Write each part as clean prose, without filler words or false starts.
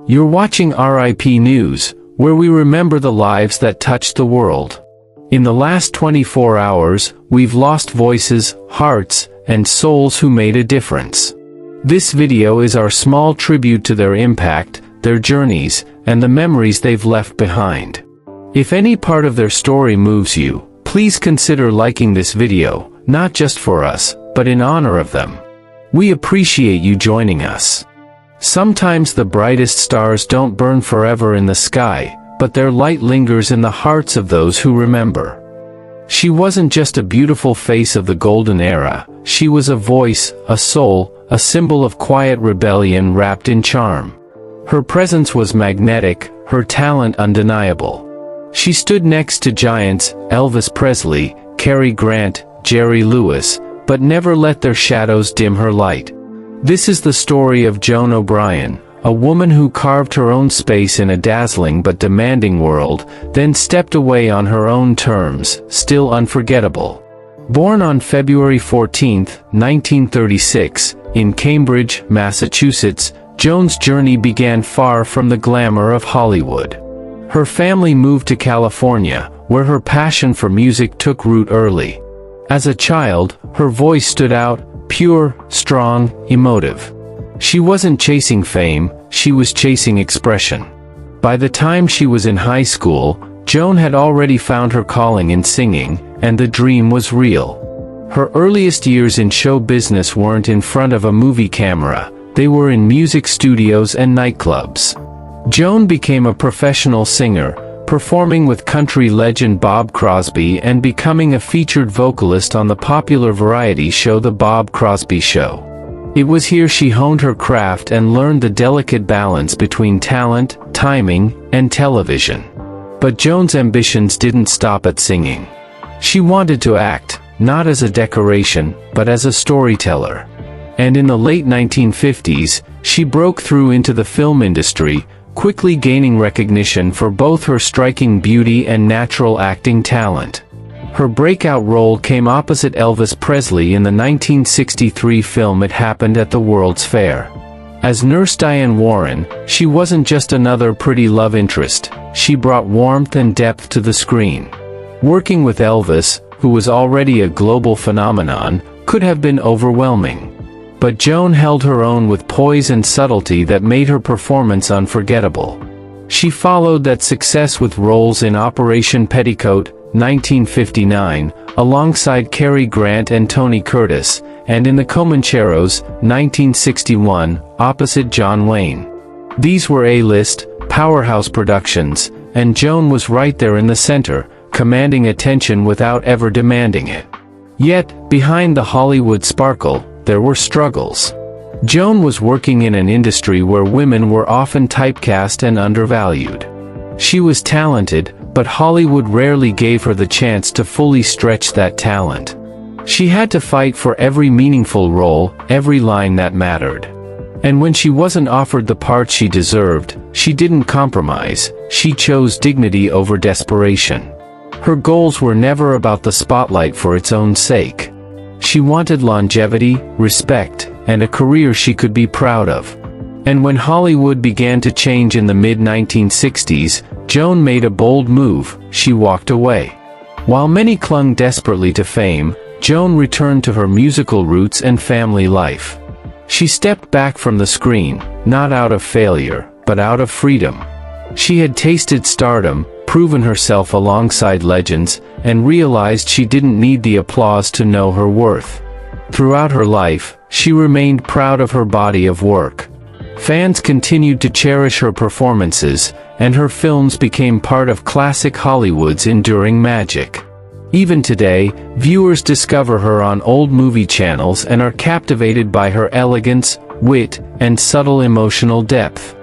You're watching RIP News, where we remember the lives that touched the world. In the last 24 hours, we've lost voices, hearts, and souls who made a difference. This video is our small tribute to their impact, their journeys, and the memories they've left behind. If any part of their story moves you, please consider liking this video, not just for us, but in honor of them. We appreciate you joining us. Sometimes the brightest stars don't burn forever in the sky, but their light lingers in the hearts of those who remember. She wasn't just a beautiful face of the golden era, she was a voice, a soul, a symbol of quiet rebellion wrapped in charm. Her presence was magnetic, her talent undeniable. She stood next to giants, Elvis Presley, Cary Grant, Jerry Lewis, but never let their shadows dim her light. This is the story of Joan O'Brien, a woman who carved her own space in a dazzling but demanding world, then stepped away on her own terms, still unforgettable. Born on February 14, 1936, in Cambridge, Massachusetts, Joan's journey began far from the glamour of Hollywood. Her family moved to California, where her passion for music took root early. As a child, her voice stood out, pure, strong, emotive. She wasn't chasing fame, she was chasing expression. By the time she was in high school, Joan had already found her calling in singing, and the dream was real. Her earliest years in show business weren't in front of a movie camera, they were in music studios and nightclubs. Joan became a professional singer, performing with country legend Bob Crosby and becoming a featured vocalist on the popular variety show The Bob Crosby Show. It was here she honed her craft and learned the delicate balance between talent, timing, and television. But Joan's ambitions didn't stop at singing. She wanted to act, not as a decoration, but as a storyteller. And in the late 1950s, she broke through into the film industry, quickly gaining recognition for both her striking beauty and natural acting talent. Her breakout role came opposite Elvis Presley in the 1963 film It Happened at the World's Fair. As Nurse Diane Warren, she wasn't just another pretty love interest, she brought warmth and depth to the screen. Working with Elvis, who was already a global phenomenon, could have been overwhelming. But Joan held her own with poise and subtlety that made her performance unforgettable. She followed that success with roles in Operation Petticoat, 1959, alongside Cary Grant and Tony Curtis, and in The Comancheros, 1961, opposite John Wayne. These were A-list, powerhouse productions, and Joan was right there in the center, commanding attention without ever demanding it. Yet, behind the Hollywood sparkle, there were struggles. Joan was working in an industry where women were often typecast and undervalued. She was talented, but Hollywood rarely gave her the chance to fully stretch that talent. She had to fight for every meaningful role, every line that mattered. And when she wasn't offered the part she deserved, she didn't compromise, she chose dignity over desperation. Her goals were never about the spotlight for its own sake. She wanted longevity, respect, and a career she could be proud of. And when Hollywood began to change in the mid-1960s, Joan made a bold move, she walked away. While many clung desperately to fame, Joan returned to her musical roots and family life. She stepped back from the screen, not out of failure, but out of freedom. She had tasted stardom, proven herself alongside legends, and realized she didn't need the applause to know her worth. Throughout her life, she remained proud of her body of work. Fans continued to cherish her performances, and her films became part of classic Hollywood's enduring magic. Even today, viewers discover her on old movie channels and are captivated by her elegance, wit, and subtle emotional depth.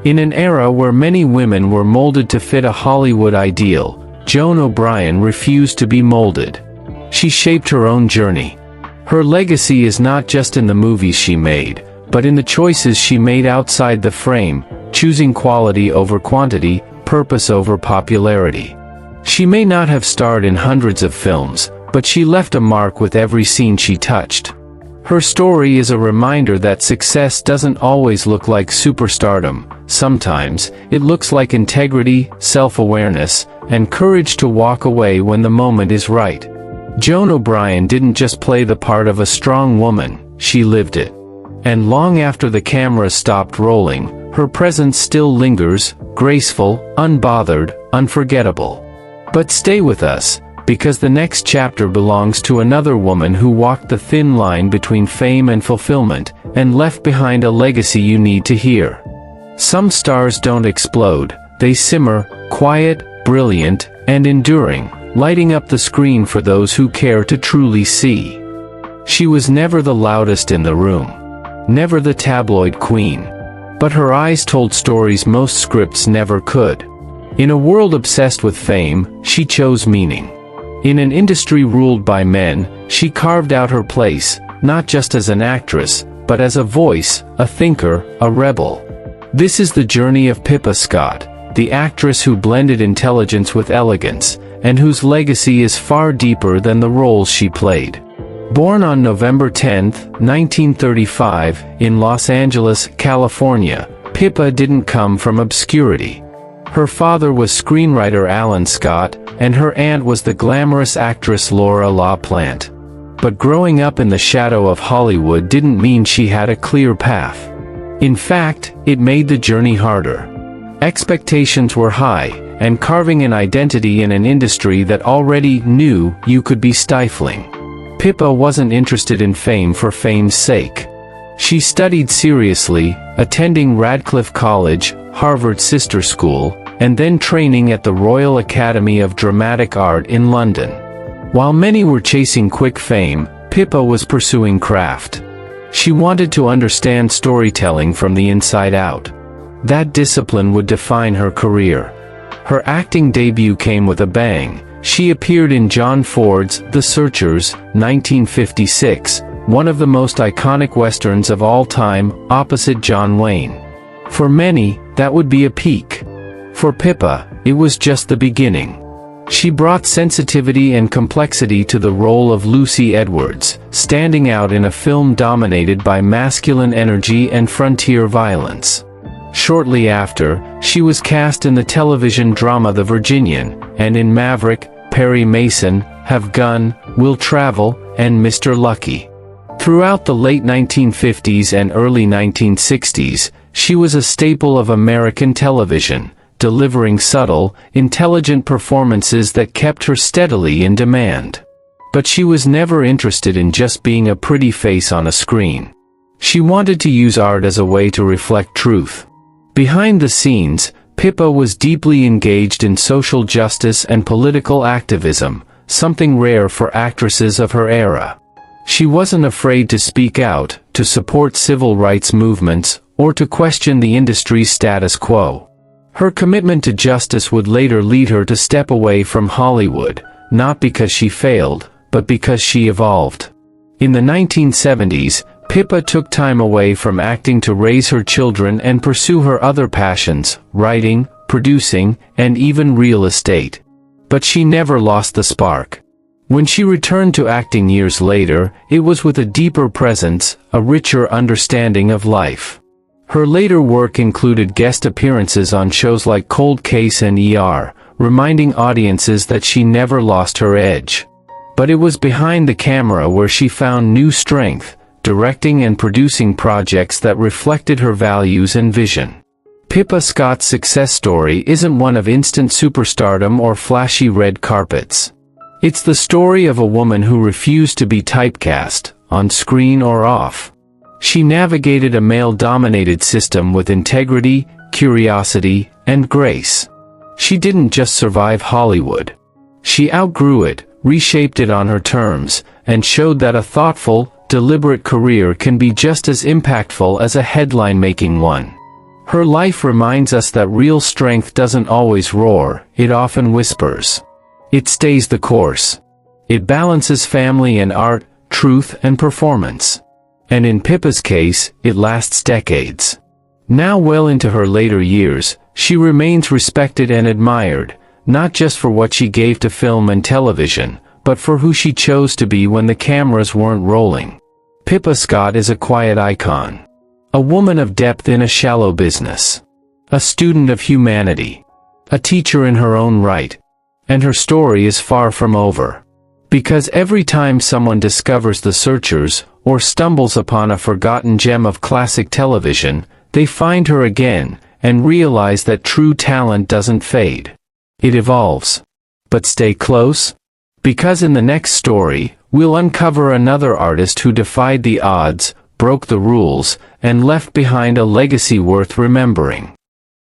In an era where many women were molded to fit a Hollywood ideal, Joan O'Brien refused to be molded. She shaped her own journey. Her legacy is not just in the movies she made, but in the choices she made outside the frame, choosing quality over quantity, purpose over popularity. She may not have starred in hundreds of films, but she left a mark with every scene she touched. Her story is a reminder that success doesn't always look like superstardom. Sometimes, it looks like integrity, self-awareness, and courage to walk away when the moment is right. Joan O'Brien didn't just play the part of a strong woman, she lived it. And long after the cameras stopped rolling, her presence still lingers, graceful, unbothered, unforgettable. But stay with us, because the next chapter belongs to another woman who walked the thin line between fame and fulfillment, and left behind a legacy you need to hear. Some stars don't explode, they simmer, quiet, brilliant, and enduring, lighting up the screen for those who care to truly see. She was never the loudest in the room. Never the tabloid queen. But her eyes told stories most scripts never could. In a world obsessed with fame, she chose meaning. In an industry ruled by men, she carved out her place, not just as an actress, but as a voice, a thinker, a rebel. This is the journey of Pippa Scott, the actress who blended intelligence with elegance, and whose legacy is far deeper than the roles she played. Born on November 10, 1935, in Los Angeles, California, Pippa didn't come from obscurity. Her father was screenwriter Alan Scott, and her aunt was the glamorous actress Laura LaPlante. But growing up in the shadow of Hollywood didn't mean she had a clear path. In fact, it made the journey harder. Expectations were high, and carving an identity in an industry that already knew you could be stifling. Pippa wasn't interested in fame for fame's sake. She studied seriously, attending Radcliffe College, Harvard's sister school, and then training at the Royal Academy of Dramatic Art in London. While many were chasing quick fame, Pippa was pursuing craft. She wanted to understand storytelling from the inside out. That discipline would define her career. Her acting debut came with a bang. She appeared in John Ford's The Searchers, 1956, one of the most iconic westerns of all time, opposite John Wayne. For many, that would be a peak. For Pippa, it was just the beginning. She brought sensitivity and complexity to the role of Lucy Edwards, standing out in a film dominated by masculine energy and frontier violence. Shortly after, she was cast in the television drama The Virginian, and in Maverick, Perry Mason, Have Gun, Will Travel, and Mr. Lucky. Throughout the late 1950s and early 1960s, she was a staple of American television, delivering subtle, intelligent performances that kept her steadily in demand. But she was never interested in just being a pretty face on a screen. She wanted to use art as a way to reflect truth. Behind the scenes, Pippa was deeply engaged in social justice and political activism, something rare for actresses of her era. She wasn't afraid to speak out, to support civil rights movements, or to question the industry's status quo. Her commitment to justice would later lead her to step away from Hollywood, not because she failed, but because she evolved. In the 1970s, Pippa took time away from acting to raise her children and pursue her other passions, writing, producing, and even real estate. But she never lost the spark. When she returned to acting years later, it was with a deeper presence, a richer understanding of life. Her later work included guest appearances on shows like Cold Case and ER, reminding audiences that she never lost her edge. But it was behind the camera where she found new strength, directing and producing projects that reflected her values and vision. Pippa Scott's success story isn't one of instant superstardom or flashy red carpets. It's the story of a woman who refused to be typecast, on screen or off. She navigated a male-dominated system with integrity, curiosity, and grace. She didn't just survive Hollywood. She outgrew it, reshaped it on her terms, and showed that a thoughtful, deliberate career can be just as impactful as a headline-making one. Her life reminds us that real strength doesn't always roar, it often whispers. It stays the course. It balances family and art, truth and performance. And in Pippa's case, it lasts decades. Now well into her later years, she remains respected and admired, not just for what she gave to film and television, but for who she chose to be when the cameras weren't rolling. Pippa Scott is a quiet icon. A woman of depth in a shallow business. A student of humanity. A teacher in her own right. And her story is far from over. Because every time someone discovers The Searchers, or stumbles upon a forgotten gem of classic television, they find her again, and realize that true talent doesn't fade. It evolves. But stay close, because in the next story, we'll uncover another artist who defied the odds, broke the rules, and left behind a legacy worth remembering.